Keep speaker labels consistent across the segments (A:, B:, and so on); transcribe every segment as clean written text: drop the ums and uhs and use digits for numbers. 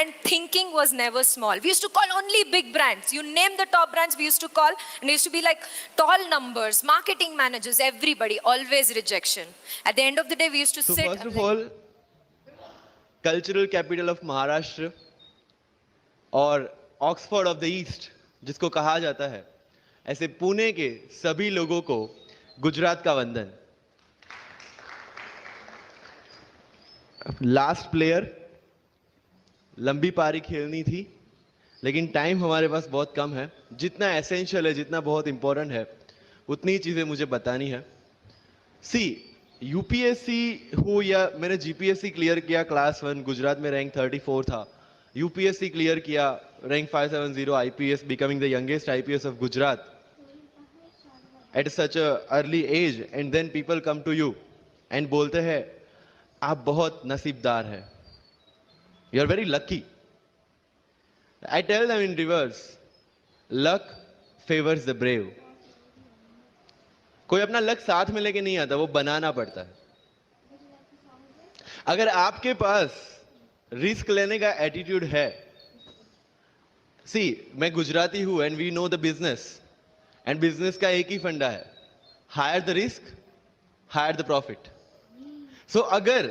A: brand thinking was never small. We used to call only big brands. You name the top brands we used to call, and it used to be like tall numbers, marketing managers, everybody, always rejection. At the end of the day, we used to
B: So
A: sit.
B: first of all, cultural capital of Maharashtra और Oxford of the east जिसको कहा जाता है, ऐसे पुणे के सभी लोगों को गुजरात का वंदन। लास्ट प्लेयर, लंबी पारी खेलनी थी, लेकिन टाइम हमारे पास बहुत कम है। जितना एसेंशियल है, जितना बहुत इंपॉर्टेंट है, उतनी चीजें मुझे बतानी है। सी, यूपीएससी हो या मैंने जीपीएससी क्लियर किया क्लास 1, गुजरात में रैंक 34 था। यूपीएससी क्लियर किया, rank 570, IPS, becoming the youngest IPS of Gujarat at such a early age, and then people come to you and बोलते हैं आप बहुत नसीबदार है, you are very lucky. I tell them in reverse, luck favours the brave. कोई अपना luck साथ में लेके नहीं आता, वो बनाना पड़ता है। अगर आपके पास रिस्क लेने का एटीट्यूड है, सी, मैं गुजराती हूं and we know the business, and business का एक ही फंडा है, higher the risk, higher the profit. So अगर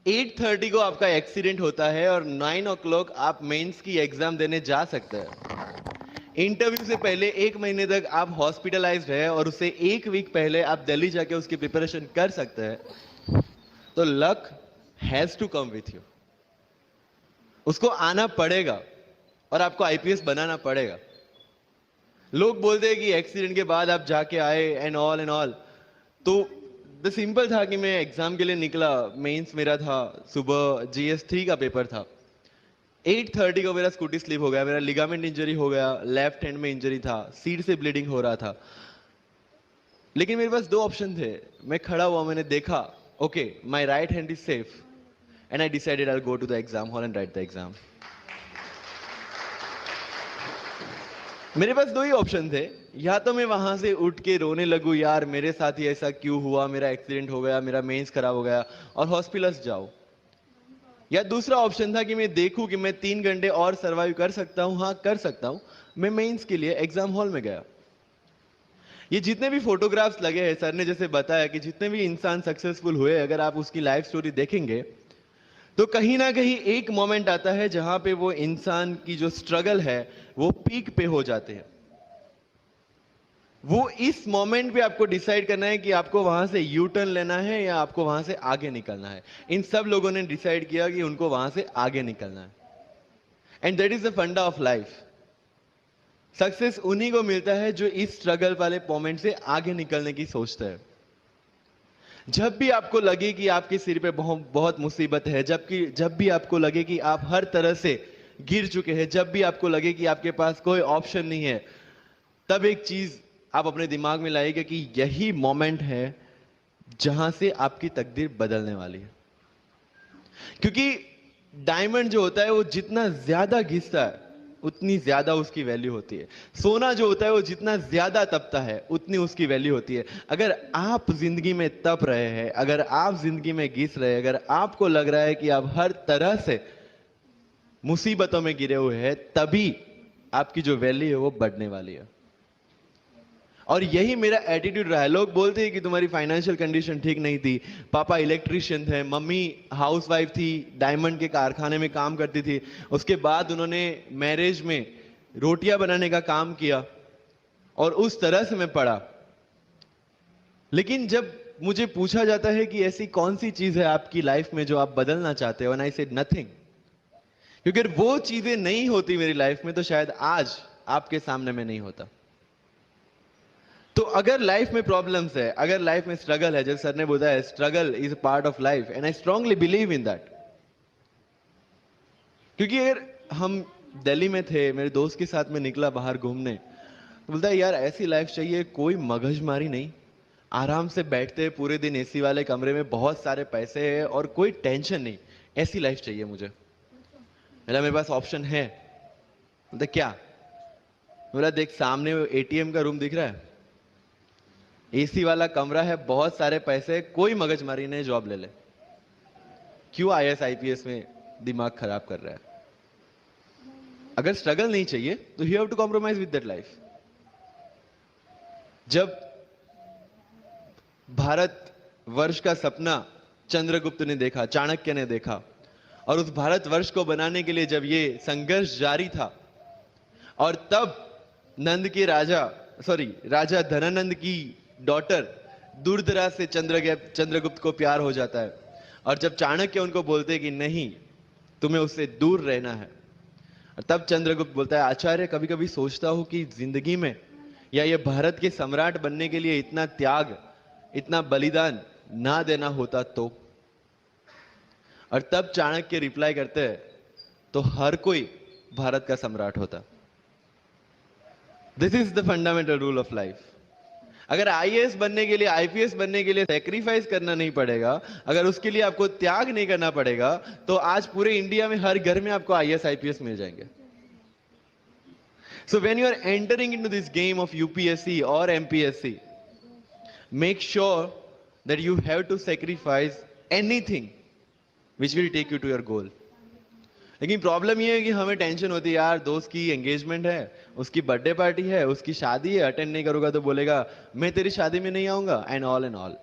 B: 8:30 को आपका एक्सीडेंट होता है और 9 o'clock आप मेंस की एग्जाम देने जा सकते हैं, इंटरव्यू से पहले 1 महीने तक आप हॉस्पिटलाइज्ड है और उससे 1 वीक पहले आप दिल्ली जाके उसकी प्रिपरेशन कर सकते हैं, तो luck has to come with you. उसको आना पड़ेगा और आपको आईपीएस बनाना पड़ेगा। लोग बोलते हैं कि एक्सीडेंट के बाद आप जाके आए एंड ऑल, तो द सिंपल था कि मैं एग्जाम के लिए निकला, मेंस मेरा था, सुबह जीएस3 का पेपर था। 8:30 को मेरा स्कूटी स्लिप हो गया, मेरा लिगामेंट इंजरी हो गया, लेफ्ट हैंड में इंजरी था, सीट से ब्लीडिंग हो रहा था। लेकिन मेरे पास 2 ऑप्शन थे। मैं खड़ा हुआ, मैंने देखा, okay, my right hand is safe, and I decided I will go to the exam hall and write the exam. मेरे पास 2 ही ऑप्शन थे, या तो मैं वहां से उठ के रोने लगूं, यार मेरे साथ ही ऐसा क्यों हुआ, मेरा एक्सीडेंट हो गया, मेरा मेंस खराब हो गया, और हॉस्पिटल जाओ, या दूसरा ऑप्शन था कि मैं देखूं कि मैं 3 घंटे और सरवाइव कर सकता हूं। हाँ, कर सकता हूं। मैं मेंस के लिए एग्जाम हॉल में गया। ये जितने भी फोटोग्राफ्स लगे हैं, सर ने जैसे बताया कि जितने भी इंसान सक्सेसफुल हुए, अगर आप उसकी लाइफ स्टोरी देखेंगे तो कहीं ना कहीं एक मोमेंट आता है जहां पे वो इंसान की जो स्ट्रगल है वो पीक पे हो जाते हैं। वो इस मोमेंट पे आपको डिसाइड करना है कि आपको वहां से यू टर्न लेना है या आपको वहां से आगे निकलना है। इन सब लोगों ने डिसाइड किया कि उनको वहां से आगे निकलना है, एंड दैट इज द फंडा ऑफ लाइफ। सक्सेस उन्हीं को मिलता है जो इस स्ट्रगल वाले मोमेंट से आगे निकलने की सोचते हैं। जब भी आपको लगे कि आपके सिर पे बहुत बहुत मुसीबत है, जब भी आपको लगे कि आप हर तरह से गिर चुके हैं, जब भी आपको लगे कि आपके पास कोई ऑप्शन नहीं है, तब एक चीज आप अपने दिमाग में लाइएगा कि यही मोमेंट है जहां से आपकी तकदीर बदलने वाली है। क्योंकि डायमंड जो होता है वो जितना ज्यादा घिसता है उतनी ज्यादा उसकी वैल्यू होती है। सोना जो होता है वो जितना ज्यादा तपता है उतनी उसकी वैल्यू होती है। अगर आप जिंदगी में तप रहे हैं, अगर आप जिंदगी में घिस रहे हैं, अगर आपको लग रहा है कि आप हर तरह से मुसीबतों में गिरे हुए हैं, तभी आपकी जो वैल्यू है वो बढ़ने वाली है। और यही मेरा एटीट्यूड रहा है। लोग बोलते हैं कि तुम्हारी फाइनेंशियल कंडीशन ठीक नहीं थी, पापा इलेक्ट्रिशियन थे, मम्मी हाउसवाइफ थी, डायमंड के कारखाने में काम करती थी, उसके बाद उन्होंने मैरिज में रोटियां बनाने का काम किया, और उस तरह से मैं पढ़ा। लेकिन जब मुझे पूछा जाता है कि ऐसी कौन सी चीज है आपकी लाइफ में जो आप बदलना चाहते हो, एंड आई सेड नथिंग। क्योंकि अगर वो चीजें नहीं होती मेरी लाइफ में तो शायद आज आपके सामने मैं नहीं होता। तो अगर लाइफ में प्रॉब्लम्स है, अगर लाइफ में स्ट्रगल है, जैसे सर ने बोला है struggle is a part of life, and I strongly believe in that. क्योंकि अगर हम दिल्ली में थे, मेरे दोस्त के साथ में निकला बाहर घूमने, तो बोलता है यार ऐसी लाइफ चाहिए, कोई मगजमारी नहीं, आराम से बैठते हैं पूरे दिन एसी वाले कमरे में, बहुत सारे पैसे हैं और कोई टेंशन नहीं, ऐसी लाइफ चाहिए मुझे। मेरे पास ऑप्शन है। बोलता क्या? बोला देख सामने एटीएम का रूम दिख रहा है, एसी वाला कमरा है, बहुत सारे पैसे, कोई मगजमारी नहीं, जॉब ले ले। क्यों आईएएस आईपीएस में दिमाग खराब कर रहा है? अगर स्ट्रगल नहीं चाहिए तो you have to compromise with that life. जब भारत वर्ष का सपना चंद्रगुप्त ने देखा, चाणक्य ने देखा, और उस भारतवर्ष को बनाने के लिए जब ये संघर्ष जारी था, और तब नंद के राजा धनानंद की डॉटर दूरदराज से चंद्रगुप्त को प्यार हो जाता है, और जब चाणक्य उनको बोलते हैं कि नहीं, तुम्हें उससे दूर रहना है, और तब चंद्रगुप्त बोलता है, आचार्य, कभी कभी सोचता हूं कि जिंदगी में या ये भारत के सम्राट बनने के लिए इतना त्याग, इतना बलिदान ना देना होता तो. और तब चाणक्य रिप्लाई करते हैं, तो हर कोई भारत का सम्राट होता. This is the fundamental rule of life. अगर आईएएस बनने के लिए, आईपीएस बनने के लिए सेक्रीफाइस करना नहीं पड़ेगा, अगर उसके लिए आपको त्याग नहीं करना पड़ेगा, तो आज पूरे इंडिया में हर घर में आपको आईएएस आईपीएस मिल जाएंगे. So when you are entering into this game of UPSC or MPSC, make sure that you have to sacrifice anything which will take you to your goal. लेकिन प्रॉब्लम ये है कि हमें टेंशन होती है, यार दोस्त की एंगेजमेंट है, उसकी बर्थडे पार्टी है, उसकी शादी है, अटेंड नहीं करूंगा तो बोलेगा मैं तेरी शादी में नहीं आऊंगा, एंड ऑल.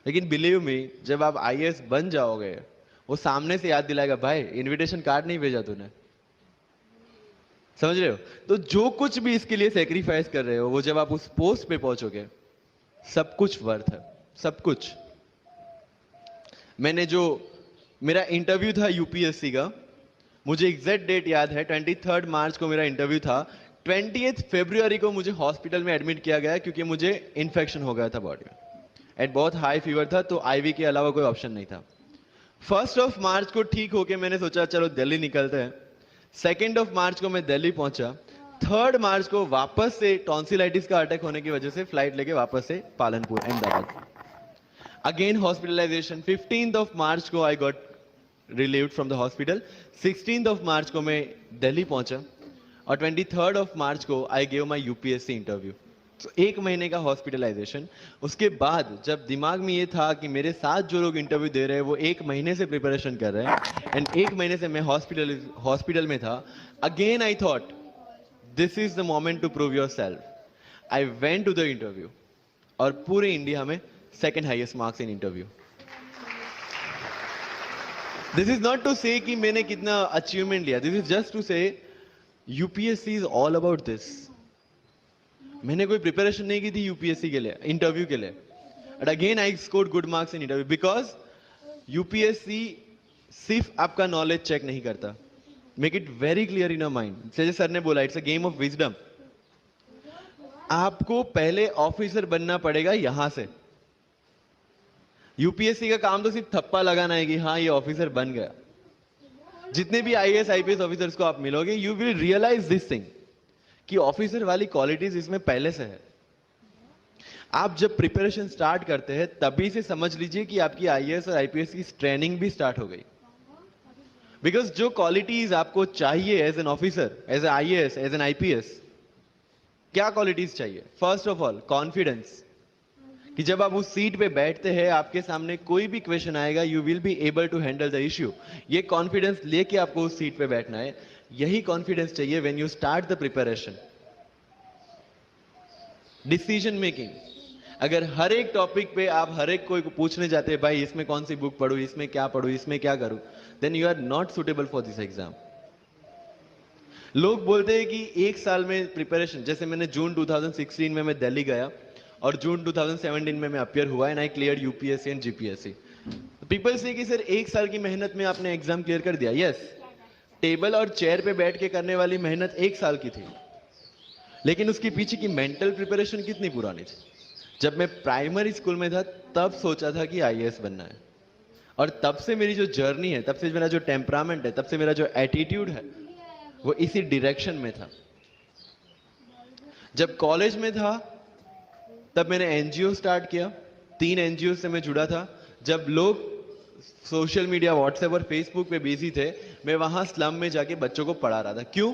B: लेकिन बिलीव मी, जब आप आईएएस बन जाओगे, वो सामने से याद दिलाएगा, भाई इनविटेशन कार्ड नहीं भेजा तूने. समझ रहे हो? तो जो कुछ भी इसके लिए सेक्रीफाइस कर रहे हो, वो जब आप उस पोस्ट पे पहुंचोगे, सब कुछ वर्थ है, सब कुछ. मेरा इंटरव्यू था यूपीएससी का, मुझे एग्जैक्ट डेट याद है, 23 मार्च को मेरा इंटरव्यू था. 20 फरवरी को मुझे हॉस्पिटल में एडमिट किया गया क्योंकि मुझे इन्फेक्शन हो गया था बॉडी में, एंड बहुत हाई फीवर था, तो आईवी के अलावा कोई ऑप्शन नहीं था. 1 मार्च को ठीक होके मैंने सोचा चलो दिल्ली निकलते हैं. 2 मार्च को मैं दिल्ली पहुंचा. 3 मार्च को वापस से टॉन्सिलाइटिस का अटैक होने की वजह से फ्लाइट लेके वापस से Palanpur, Ahmedabad. Again hospitalization. 15 March को I got relieved from the hospital. 16 March को मैं दिल्ली पहुंचा, और 23 मार्च को I gave my UPSC interview. तो 1 महीने का हॉस्पिटलाइजेशन. उसके बाद जब दिमाग में ये था कि मेरे साथ जो लोग इंटरव्यू दे रहे हैं वो 1 महीने से प्रिपरेशन कर रहे हैं, एंड 1 महीने से मैं हॉस्पिटल में था, again I thought this is the moment to prove yourself. I went to the interview, और पूरे इंडिया में second highest marks in interview. This is not to say कि मैंने कितना अचीवमेंट लिया, this is just to say UPSC is all about this. मैंने कोई preparation नहीं की थी यूपीएससी के लिए, इंटरव्यू के लिए, but again I scored good marks in interview, because UPSC सिर्फ आपका नॉलेज चेक नहीं करता. Make it very clear in your mind. जैसे सर ने बोला, it's a game of wisdom. आपको पहले ऑफिसर बनना पड़ेगा यहां से. यूपीएससी का काम तो सिर्फ थप्पा लगाना है कि हाँ ये ऑफिसर बन गया. जितने भी आईएएस आईपीएस ऑफिसर्स को आप मिलोगे, you will realise this thing कि ऑफिसर वाली क्वालिटीज इसमें पहले से है. आप जब प्रिपरेशन स्टार्ट करते हैं तभी से समझ लीजिए कि आपकी आईएएस और आईपीएस की ट्रेनिंग भी स्टार्ट हो गई. बिकॉज जो क्वालिटीज आपको चाहिए as an officer, as a IAS, as an IPS, क्या क्वालिटीज चाहिए? फर्स्ट ऑफ ऑल कॉन्फिडेंस, कि जब आप उस सीट पे बैठते हैं, आपके सामने कोई भी क्वेश्चन आएगा, you will be able to handle the issue. ये कॉन्फिडेंस लेके आपको उस सीट पे बैठना है. यही कॉन्फिडेंस चाहिए when you start the preparation. Decision making. अगर हर एक टॉपिक पे आप हर एक कोई को पूछने जाते हैं, भाई इसमें कौन सी बुक पढूं, इसमें क्या पढूं, इसमें क्या करूं, then you are not suitable for this exam. लोग बोलते हैं कि 1 साल में प्रिपरेशन, जैसे मैंने जून 2016 में मैं दिल्ली गया, और जून 2017 में मैं अपियर हुआ, and I clear UPSC and GPSC. People से कि सर 1 साल की मेहनत में आपने एग्जाम क्लियर कर दिया. यस, टेबल और चेयर पे बैठ के करने वाली मेहनत 1 साल की थी, लेकिन उसके पीछे की मेंटल प्रिपरेशन कितनी पुरानी थी. जब मैं प्राइमरी स्कूल में था तब सोचा था कि आईएएस बनना है, और तब से मेरी जो जर्नी है, तब से मेरा जो टेम्परामेंट है, तब से मेरा जो एटीट्यूड है, वो इसी डायरेक्शन में था. जब कॉलेज में था तब मैंने एनजीओ स्टार्ट किया. 3 एनजीओ से मैं जुड़ा था. जब लोग सोशल मीडिया, व्हाट्सएप और फेसबुक पे बिजी थे, मैं वहां स्लम में जाके बच्चों को पढ़ा रहा था. क्यों?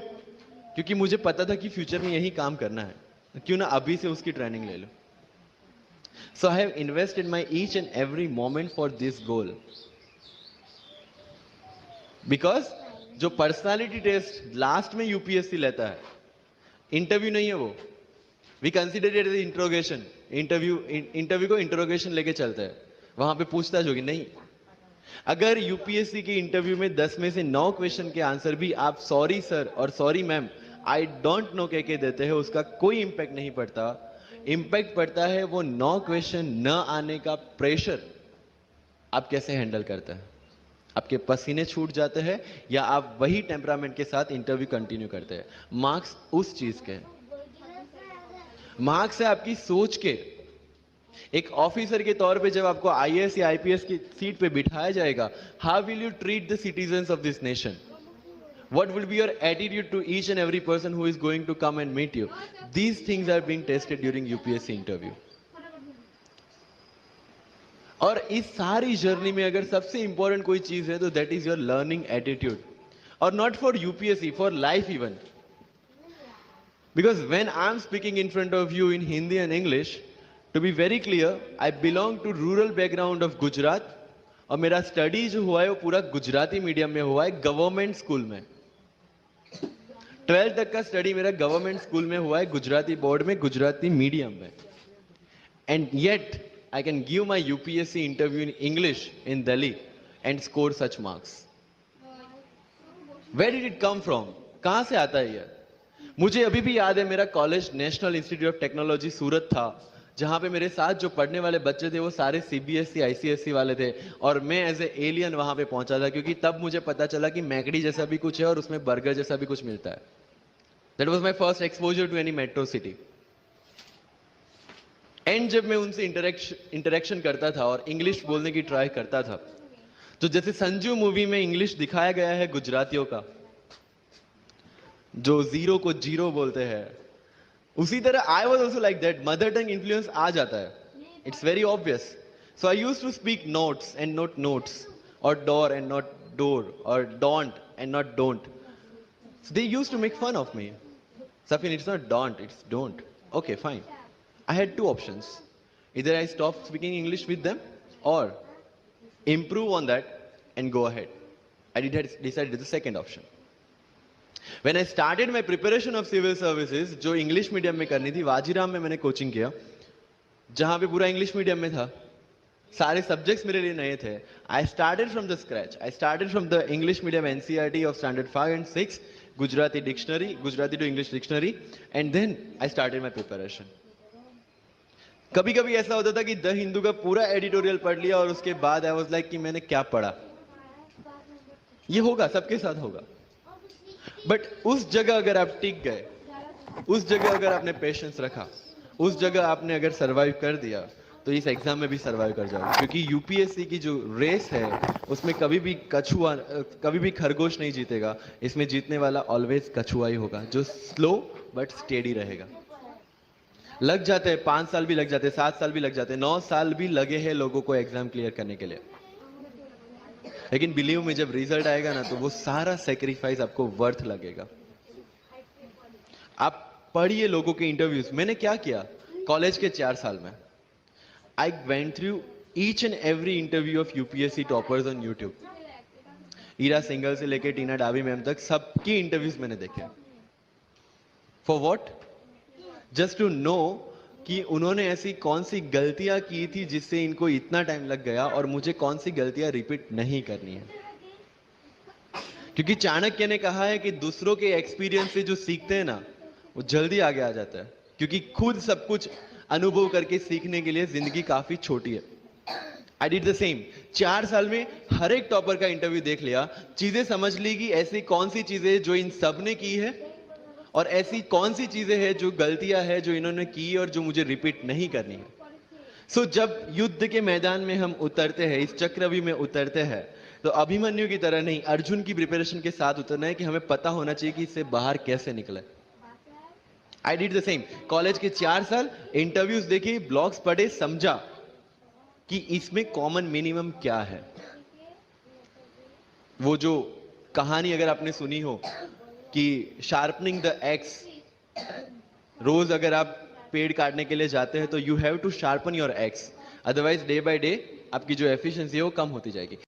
B: क्योंकि मुझे पता था कि फ्यूचर में यही काम करना है, क्यों ना अभी से उसकी ट्रेनिंग ले लो. So I have invested my each and every moment for this goal. Because जो पर्सनालिटी टेस्ट लास्ट में यूपीएससी लेता है, इंटरव्यू नहीं है वो, we consider it as interrogation. Interview को इंट्रोगेशन लेके चलते हैं, वहां पे पूछताछ होगी नहीं। अगर यूपीएससी के इंटरव्यू में 10 में से 9 क्वेश्चन के आंसर भी आप सॉरी सर और sorry ma'am I don't know कह के देते हैं, उसका कोई इंपैक्ट नहीं पड़ता। इंपैक्ट पड़ता है वो 9 क्वेश्चन न आने का प्रेशर आप कैसे हैंडल करते हैं। आपके पसीने छूट जाते हैं या आप वही टेम्परामेंट के साथ इंटरव्यू कंटिन्यू करते हैं। मार्क्स उस चीज के, मार्क्स है आपकी सोच के। एक ऑफिसर के तौर पे जब आपको आईएएस या आईपीएस की सीट पे बिठाया जाएगा, how will you treat the citizens of this nation? What will be your attitude to each and every person who is going to come and meet you? These things are being tested during UPSC interview. और इस सारी journey में अगर सबसे important कोई चीज है तो that is your learning attitude, और not for UPSC, for life even. Because when I am speaking in front of you in Hindi and English, to be very clear, I belong to rural background of Gujarat, और मेरा study जो हुआ है वो पूरा Gujarati medium में हुआ है, गवर्नमेंट स्कूल में। 12th तक का स्टडी मेरा गवर्नमेंट स्कूल में हुआ है, गुजराती बोर्ड में, गुजराती मीडियम में। And yet I can give my UPSC interview in English in Delhi and score such marks. Where did it come from? कहां से आता है ये? मुझे अभी भी याद है, मेरा college national institute of technology Surat था, जहां पे मेरे साथ जो पढ़ने वाले बच्चे थे वो सारे सीबीएसई आईसीएसई वाले थे, और मैं एज ए एलियन वहां पे पहुंचा था, क्योंकि तब मुझे पता चला कि मैकडी जैसा भी कुछ है और उसमें बर्गर जैसा भी कुछ मिलता है। That was my first exposure to any metro city. And जब मैं उनसे इंटरेक्शन करता था और इंग्लिश बोलने की ट्राई करता था, तो जैसे संजू मूवी में इंग्लिश दिखाया गया है गुजरातियों का, जो जीरो को जीरो बोलते हैं, उसी तरह I was also like that. Mother tongue influence आ जाता है, it's very obvious. So I use to speak notes and not notes, और डोर एंड नॉट डोर, और don't and not don't. So they used to make fun of me. Safin, it's not don't, it's don't. Okay, fine. I had two options. Either I stop speaking English with them or improve on that and go ahead. I decided the second option. When I started my preparation of civil services, जो English medium में करनी थी, वाजीराम में मैंने coaching किया, जहां पे पूरा इंग्लिश मीडियम में था, सारे सब्जेक्ट्स मेरे लिए नए थे। I started from the scratch. I started from the English medium NCERT of standard 5 and 6, Gujarati dictionary, Gujarati to English dictionary, and then I started my preparation. कभी कभी ऐसा होता था कि द हिंदू का पूरा एडिटोरियल पढ़ लिया और उसके बाद आई वाज लाइक कि मैंने क्या पढ़ा। ये होगा, सबके साथ होगा। बट उस जगह अगर आप टिक गए, उस जगह अगर आपने पेशेंस रखा, उस जगह आपने अगर सरवाइव कर दिया, तो इस एग्जाम में भी सरवाइव कर जाओगे। क्योंकि यूपीएससी की जो रेस है उसमें कभी भी कछुआ, कभी भी खरगोश नहीं जीतेगा। इसमें जीतने वाला ऑलवेज कछुआ ही होगा, जो स्लो बट स्टेडी रहेगा। लग जाते हैं 5 साल भी लग जाते हैं, 7 साल भी लग जाते हैं, 9 साल भी लगे हैं लोगों को एग्जाम क्लियर करने के लिए। लेकिन बिलीव में जब रिजल्ट आएगा ना, तो वो सारा सेक्रीफाइस आपको वर्थ लगेगा। आप पढ़िए लोगों के इंटरव्यूज। मैंने क्या किया कॉलेज के 4 साल में, I went through each and every interview of UPSC toppers on YouTube. Ira Singhal से लेके टीना डाबी मैम तक सबकी इंटरव्यूज मैंने देखे। For what? Just to know कि उन्होंने ऐसी कौन सी गलतियां की थी जिससे इनको इतना टाइम लग गया, और मुझे कौन सी गलतियां रिपीट नहीं करनी है। क्योंकि चाणक्य ने कहा है कि दूसरों के एक्सपीरियंस से जो सीखते हैं ना, वो जल्दी आगे आ जाता है। क्योंकि खुद सब कुछ अनुभव करके सीखने के लिए जिंदगी काफी छोटी है। I did the same. 4 साल में हर एक टॉपर का इंटरव्यू देख लिया, चीजें समझ ली कि ऐसी कौन सी चीजें जो इन सब ने की है, और ऐसी कौन सी चीजें हैं जो गलतियां हैं जो इन्होंने की और जो मुझे रिपीट नहीं करनी है। सो जब युद्ध के मैदान में हम उतरते हैं, इस चक्रव्यूह में उतरते हैं, तो अभिमन्यु की तरह नहीं, अर्जुन की प्रिपरेशन के साथ उतरना है कि हमें पता होना चाहिए कि इससे बाहर कैसे निकले। I did the same. College के 4 साल इंटरव्यूज देखे, ब्लॉग्स पढ़े, समझा कि इसमें कॉमन मिनिमम क्या है। वो जो कहानी अगर आपने सुनी हो कि शार्पनिंग द एक्स, रोज अगर आप पेड़ काटने के लिए जाते हैं तो you have to sharpen your axe, otherwise day by day आपकी जो एफिशिएंसी है वो कम होती जाएगी।